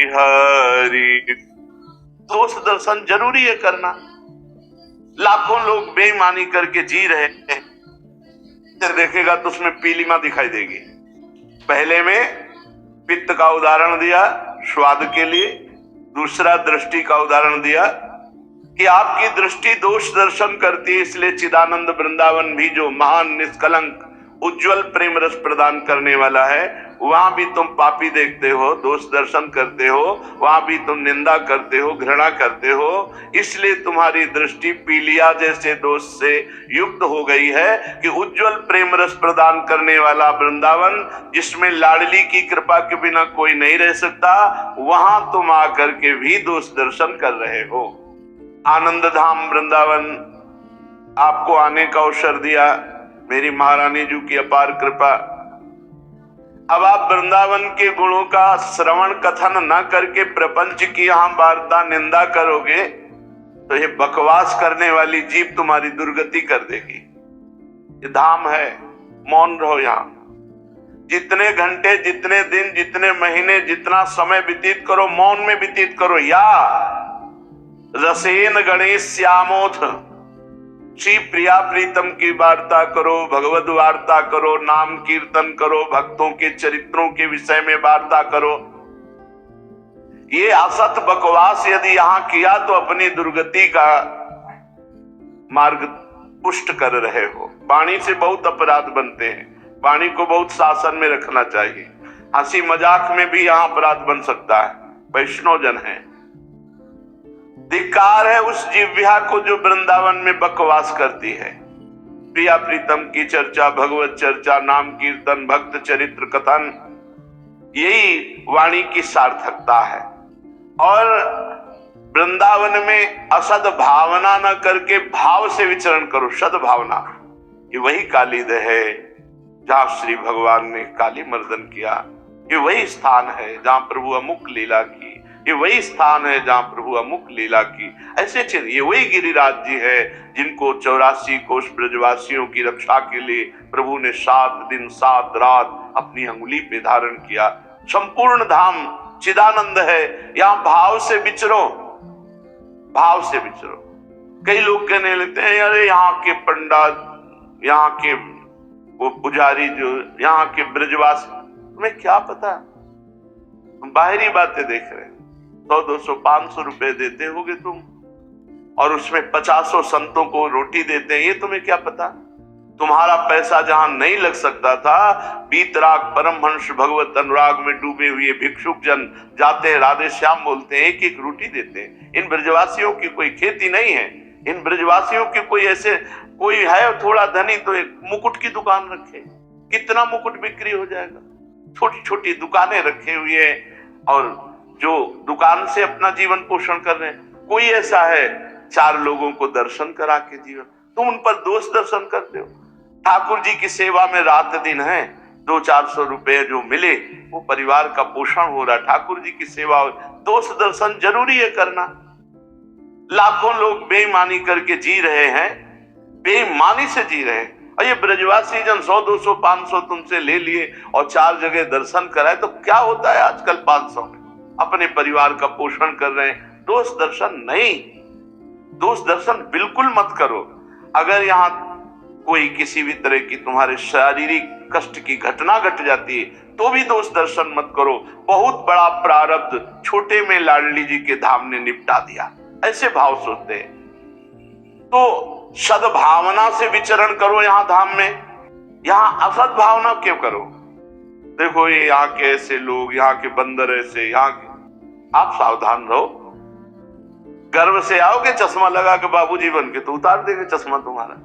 हरि। दोष दर्शन जरूरी है करना। लाखों लोग बेईमानी करके जी रहे हैं, देखेगा तो उसमें पीलिमा दिखाई देगी। पहले में पित्त का उदाहरण दिया स्वाद के लिए, दूसरा दृष्टि का उदाहरण दिया कि आपकी दृष्टि दोष दर्शन करती है, इसलिए चिदानंद वृंदावन भी जो महान निष्कलंक उज्जवल प्रेम रस प्रदान करने वाला है, वहां भी तुम पापी देखते हो, दोष दर्शन करते हो, वहां भी तुम निंदा करते हो, घृणा करते हो, इसलिए तुम्हारी दृष्टि पीलिया जैसे दोष से युक्त हो गई है कि उज्जवल प्रेम रस प्रदान करने वाला वृंदावन, जिसमें लाडली की कृपा के बिना कोई नहीं रह सकता, वहां तुम आकर के भी दोष दर्शन कर रहे हो। आनंद धाम वृंदावन आपको आने का अवसर दिया, मेरी महारानी जी की अपार कृपा। अब आप वृंदावन के गुणों का श्रवण कथन न करके प्रपंच की यहां वार्ता निंदा करोगे तो ये बकवास करने वाली जीभ तुम्हारी दुर्गति कर देगी। ये धाम है, मौन रहो यहां। जितने घंटे, जितने दिन, जितने महीने, जितना समय व्यतीत करो मौन में व्यतीत करो। या रसेन गणेश श्यामोथ, श्री प्रिया प्रीतम की वार्ता करो, भगवत वार्ता करो, नाम कीर्तन करो, भक्तों के चरित्रों के विषय में वार्ता करो। ये असत बकवास यदि यहां किया तो अपनी दुर्गति का मार्ग पुष्ट कर रहे हो। वाणी से बहुत अपराध बनते हैं, वाणी को बहुत शासन में रखना चाहिए। हंसी मजाक में भी यहां अपराध बन सकता है, वैष्णव जन है। धिक्कार है उस जिह्वा को जो वृंदावन में बकवास करती है। प्रिया प्रीतम की चर्चा, भगवत चर्चा, नाम कीर्तन, भक्त चरित्र कथन, यही वाणी की सार्थकता है। और वृंदावन में असद भावना न करके भाव से विचरण करो, सद्भावना। ये वही कालीदह है जहां श्री भगवान ने काली मर्दन किया। ये वही स्थान है जहां प्रभु अमुक लीला की। ये वही स्थान है जहां प्रभु अमुक लीला की। ऐसे चिन्ह, ये वही गिरिराज जी है जिनको 84 कोष ब्रजवासियों की रक्षा के लिए प्रभु ने 7 दिन 7 रात अपनी अंगुली पे धारण किया। संपूर्ण धाम चिदानंद है, यहां भाव से विचरो, भाव से विचरो। कई लोग कहने लगते हैं अरे यहाँ के पंडित, यहाँ के वो पुजारी, जो यहाँ के ब्रजवासी, तुम्हें क्या पता, तुम बाहरी बातें देख रहे हैं। 100, 200, 500 रुपए देते होगे तुम, और उसमें 50 संतों को रोटी देते हैं, ये तुम्हें क्या पता। तुम्हारा पैसा जहां नहीं लग सकता था, बीतराग परमहंस भगवत अनुराग में डूबे हुए भिक्षुक जन जाते हैं, राधे श्याम बोलते हैं, एक एक रोटी देते हैं। इन ब्रजवासियों की कोई खेती नहीं है, इन ब्रजवासियों की कोई ऐसे कोई है थोड़ा धनी तो एक मुकुट की दुकान रखे, कितना मुकुट बिक्री हो जाएगा। छोटी छोटी दुकानें रखे हुए हैं और जो दुकान से अपना जीवन पोषण कर रहे हैं। कोई ऐसा है 4 लोगों को दर्शन करा के जीवन, तुम उन पर दोष दर्शन करते हो। ठाकुर जी की सेवा में रात दिन है, 200-400 रुपए जो मिले वो परिवार का पोषण हो रहा है, ठाकुर जी की सेवा हो। दोष दर्शन जरूरी है करना। लाखों लोग बेईमानी करके जी रहे हैं, बेईमानी से जी रहे हैं। और ये ब्रजवासी जन 100, 200, 500 तुमसे ले लिए और 4 जगह दर्शन कराए तो क्या होता है आजकल 500 में, अपने परिवार का पोषण कर रहे हैं। दोष दर्शन नहीं, दोष दर्शन बिल्कुल मत करो। अगर यहाँ कोई किसी भी तरह की तुम्हारे शारीरिक कष्ट की घटना घट जाती है तो भी दोष दर्शन मत करो। बहुत बड़ा प्रारब्ध छोटे में लाडली जी के धाम ने निपटा दिया, ऐसे भाव सोचते हैं। तो सद्भावना से विचरण करो यहाँ धाम में, यहाँ असद भावना क्यों करो। देखो ये यहाँ के ऐसे लोग, यहाँ के बंदर ऐसे, यहाँ के, आप सावधान रहो। गर्व से आओगे चश्मा लगा के बाबूजी बन के, तो उतार देंगे चश्मा तुम्हारा।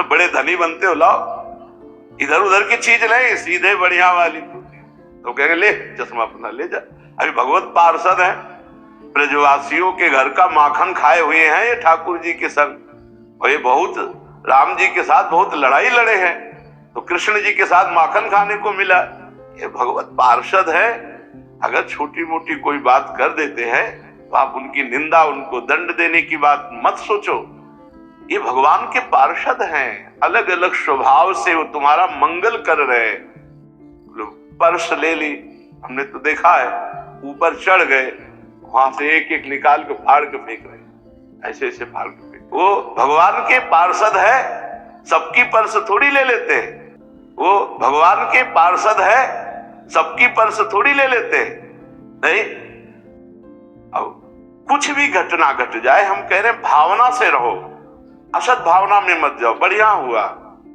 बड़े धनी बनते हो, लाओ इधर उधर की चीज नहीं, सीधे बढ़िया वाली तो कहेंगे ले चश्मा अपना ले जा। अभी भगवत पार्षद है, ब्रजवासियों के घर का माखन खाए हुए हैं ये ठाकुर जी के संग, और ये बहुत राम जी के साथ बहुत लड़ाई लड़े हैं तो कृष्ण जी के साथ माखन खाने को मिला। ये भगवत पार्षद है, अगर छोटी मोटी कोई बात कर देते हैं तो आप उनकी निंदा, उनको दंड देने की बात मत सोचो। ये भगवान के पार्षद हैं, अलग अलग स्वभाव से वो तुम्हारा मंगल कर रहे हैं। पर्स ले ली, हमने तो देखा है ऊपर चढ़ गए, वहां से एक एक निकाल के फाड़ के फेंक रहे, ऐसे ऐसे फाड़ के फेंक। वो भगवान के पार्षद है, सबकी पर्स थोड़ी ले लेते हैं। वो भगवान के पार्षद है, सबकी पर्स थोड़ी ले लेते हैं। नहीं, अब कुछ भी घटना घट जाए, हम कह रहे हैं भावना से रहो, असत भावना में मत जाओ। बढ़िया हुआ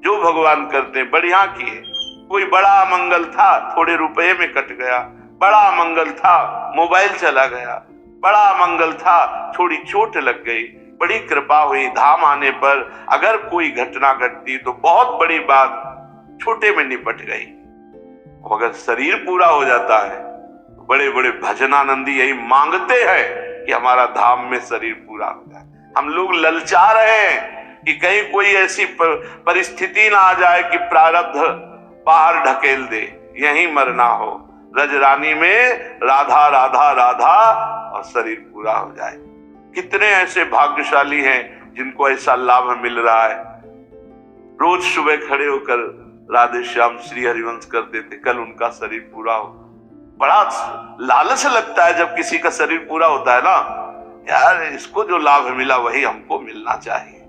जो भगवान करते हैं, बढ़िया किए। कोई बड़ा मंगल था, थोड़े रुपए में कट गया। बड़ा मंगल था, मोबाइल चला गया। बड़ा मंगल था, थोड़ी चोट लग गई। बड़ी कृपा हुई, धाम आने पर अगर कोई घटना घटती तो बहुत बड़ी बात छोटे में निपट गई। अगर शरीर पूरा हो जाता है तो बड़े बड़े भजनानंदी यही मांगते हैं कि हमारा धाम में शरीर पूरा हो जाए। हम लोग ललचा रहे हैं कि कहीं कोई ऐसी परिस्थिति ना आ जाए कि प्रारब्ध बाहर ढकेल दे, यहीं मरना हो। रजरानी में राधा राधा राधा और शरीर पूरा हो जाए। कितने ऐसे भाग्यशाली हैं जिनको ऐसा लाभ मिल रहा है। रोज सुबह खड़े होकर राधे श्याम श्री हरिवंश करते थे, कल उनका शरीर पूरा हो। बड़ा लालच लगता है जब किसी का शरीर पूरा होता है ना, यार इसको जो लाभ मिला वही हमको मिलना चाहिए।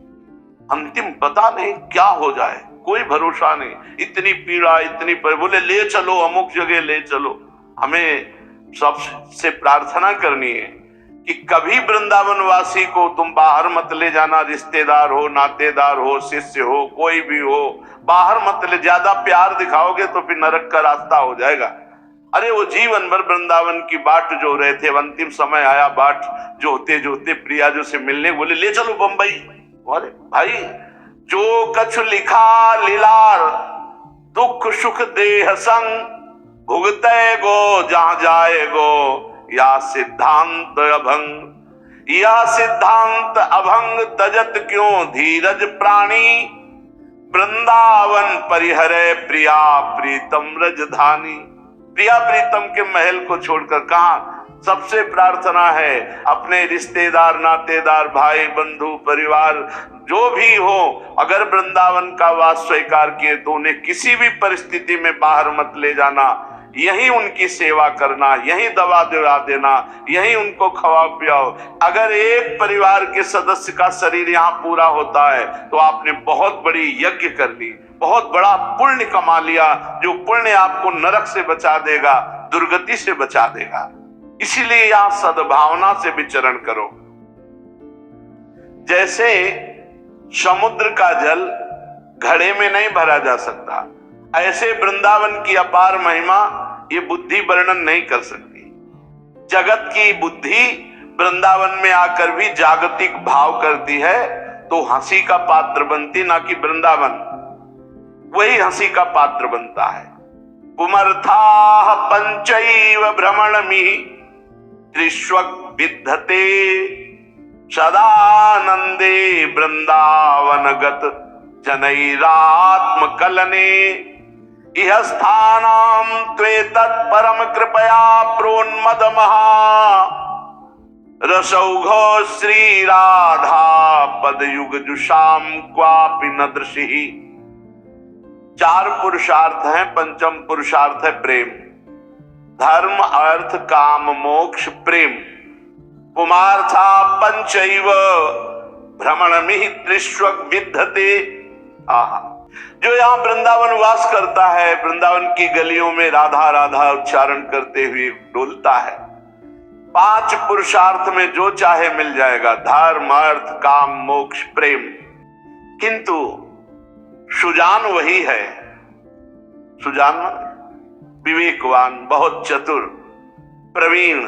अंतिम पता नहीं क्या हो जाए, कोई भरोसा नहीं। इतनी पीड़ा, इतनी बोले ले चलो अमुक जगह ले चलो। हमें सबसे प्रार्थना करनी है कि कभी वृंदावन वासी को तुम बाहर मत ले जाना। रिश्तेदार हो, नातेदार हो, शिष्य हो, कोई भी हो, बाहर मत ले। ज्यादा प्यार दिखाओगे तो फिर नरक का रास्ता हो जाएगा। अरे वो जीवन भर वृंदावन की बाट जो रहे थे, अंतिम समय आया बाट जोते प्रिया जो से मिलने, बोले ले चलो बंबई। अरे भाई, जो कछु लिखा लीलार दुख सुख देह संग, भुगते गो जहां जाए गो, या सिद्धांत अभंग। या सिद्धांत अभंग तजत क्यों धीरज प्राणी, वृंदावन परिहरे प्रिया प्रीतम रजधानी। प्रिया प्रीतम के महल को छोड़कर कहां? सबसे प्रार्थना है अपने रिश्तेदार, नातेदार, भाई, बंधु, परिवार जो भी हो, अगर वृंदावन का वास स्वीकार किए तो उन्हें किसी भी परिस्थिति में बाहर मत ले जाना। यहीं उनकी सेवा करना, यहीं दवा दिला देना, यहीं उनको खवा पियाओ। अगर एक परिवार के सदस्य का शरीर यहाँ पूरा होता है तो आपने बहुत बड़ी यज्ञ कर ली, बहुत बड़ा पुण्य कमा लिया, जो पुण्य आपको नरक से बचा देगा, दुर्गति से बचा देगा। इसीलिए यहां सद्भावना से विचरण करो। जैसे समुद्र का जल घड़े में नहीं भरा जा सकता, ऐसे वृंदावन की अपार महिमा ये बुद्धि वर्णन नहीं कर सकती। जगत की बुद्धि वृंदावन में आकर भी जागतिक भाव करती है तो हंसी का पात्र बनती, ना कि वृंदावन वही हंसी का पात्र बनता है। पुमर्था पंचैव भ्रमणमि त्रिष्वक् विद्धते, सदानंदे वृंदावनगत जनैरात्म कलने। इह स्थानाम त्वेतत् परम कृपया प्रोन्मद महा, रसौघो श्री राधा पद युग जुषाम क्वापि न दृशि। चार पुरुषार्थ हैं, पंचम पुरुषार्थ है प्रेम। धर्म, अर्थ, काम, मोक्ष, प्रेम। पुमार्था पंचैव भ्रमणमिहि त्रिष्वक् विद्धते। आहा, जो यहाँ वृंदावन वास करता है, वृंदावन की गलियों में राधा राधा उच्चारण करते हुए डोलता है। पांच पुरुषार्थ में जो चाहे मिल जाएगा, धर्म, अर्थ, काम, मोक्ष, प्रेम। किंतु सुजान वही है, सुजान विवेकवान, बहुत चतुर, प्रवीण,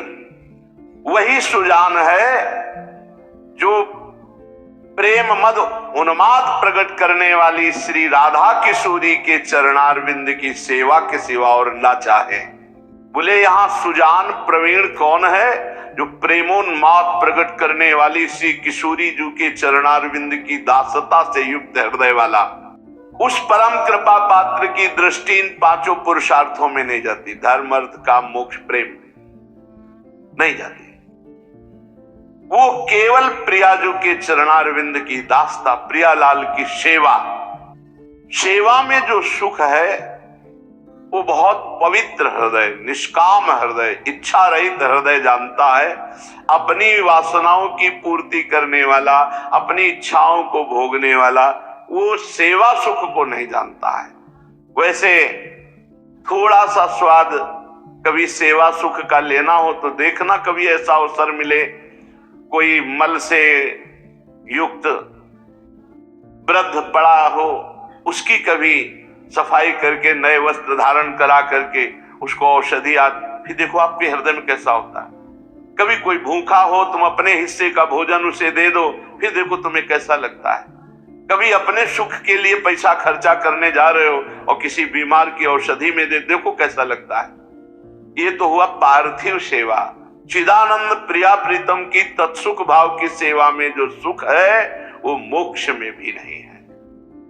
वही सुजान है जो प्रेम मद उन्माद प्रकट करने वाली श्री राधा किशोरी के चरणारविंद की सेवा के सिवा और ना चाहे। बोले यहाँ सुजान प्रवीण कौन है? जो प्रेमोन्माद प्रकट करने वाली श्री किशोरी जी के चरणारविंद की दासता से युक्त हृदय वाला। उस परम कृपा पात्र की दृष्टि इन पांचों पुरुषार्थों में नहीं जाती, धर्म, अर्थ, काम, मोक्ष, प्रेम नहीं जाती। वो केवल प्रियाजू के चरणारविंद की दास्ता, प्रियालाल की सेवा। सेवा में जो सुख है वो बहुत पवित्र हृदय, निष्काम हृदय, इच्छा रहित हृदय जानता है। अपनी वासनाओं की पूर्ति करने वाला, अपनी इच्छाओं को भोगने वाला, वो सेवा सुख को नहीं जानता है। वैसे थोड़ा सा स्वाद कभी सेवा सुख का लेना हो तो देखना, कभी ऐसा अवसर मिले, कोई मल से युक्त वृद्ध पड़ा हो, उसकी कभी सफाई करके नए वस्त्र धारण करा करके उसको औषधि फिर देखो आपके हृदय में कैसा होता है। कभी कोई भूखा हो, तुम अपने हिस्से का भोजन उसे दे दो, फिर देखो तुम्हें कैसा लगता है। कभी अपने सुख के लिए पैसा खर्चा करने जा रहे हो और किसी बीमार की औषधि में देखो कैसा लगता है। ये तो हुआ पार्थिव सेवा। चिदानंद प्रिया प्रीतम की तत्सुख भाव की सेवा में जो सुख है वो मोक्ष में भी नहीं है।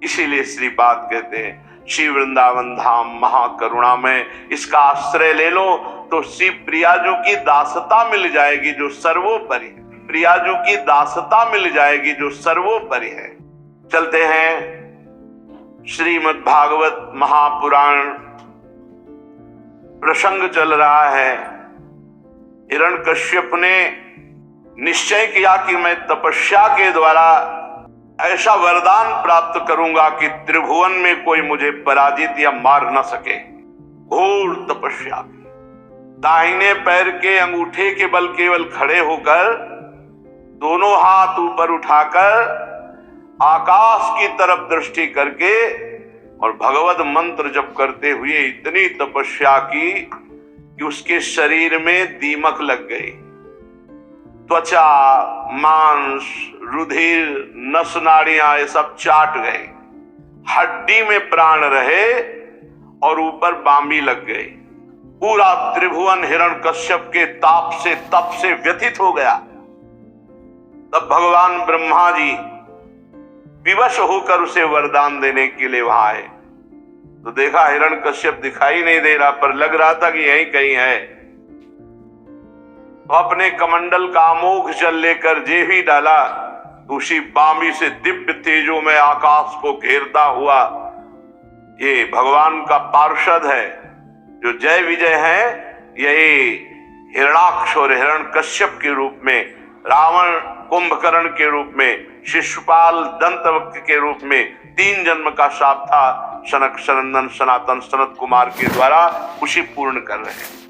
इसीलिए श्रीपाद कहते हैं श्री वृंदावन धाम महाकरुणा में, इसका आश्रय ले लो तो श्री प्रियाजू की दासता मिल जाएगी जो सर्वोपरि है। प्रियाजू की दासता मिल जाएगी जो सर्वोपरि है। चलते हैं श्रीमद् भागवत महापुराण, प्रसंग चल रहा है। हिरण्यकश्यप ने निश्चय किया कि मैं तपस्या के द्वारा ऐसा वरदान प्राप्त करूंगा कि त्रिभुवन में कोई मुझे पराजित या मार न सके। घोर तपस्या की, दाहिने पैर के अंगूठे के बल केवल खड़े होकर, दोनों हाथ ऊपर उठाकर आकाश की तरफ दृष्टि करके और भगवत मंत्र जप करते हुए इतनी तपस्या की कि उसके शरीर में दीमक लग गई। त्वचा, मांस, रुधिर, नस नाड़ियां ये सब चाट गए, हड्डी में प्राण रहे और ऊपर बामी लग गई। पूरा त्रिभुवन हिरण्यकश्यप के ताप से तप से व्यथित हो गया। तब भगवान ब्रह्मा जी विवश होकर उसे वरदान देने के लिए वहां आए तो देखा हिरण्यकश्यप दिखाई नहीं दे रहा, पर लग रहा था कि यहीं कहीं है। तो अपने कमंडल का अमोघ जल लेकर जे ही डाला तो उसी बामी से दिव्य तेजों में आकाश को घेरता हुआ ये भगवान का पार्षद है, जो जय विजय है, यही हिरणाक्ष और हिरण्यकश्यप के रूप में, रावण कुंभकर्ण के रूप में, शिशुपाल दंतवक्र के रूप में 3 जन्म का शाप था सनक सनंदन सनातन सनत कुमार के द्वारा उसी पूर्ण कर रहे हैं।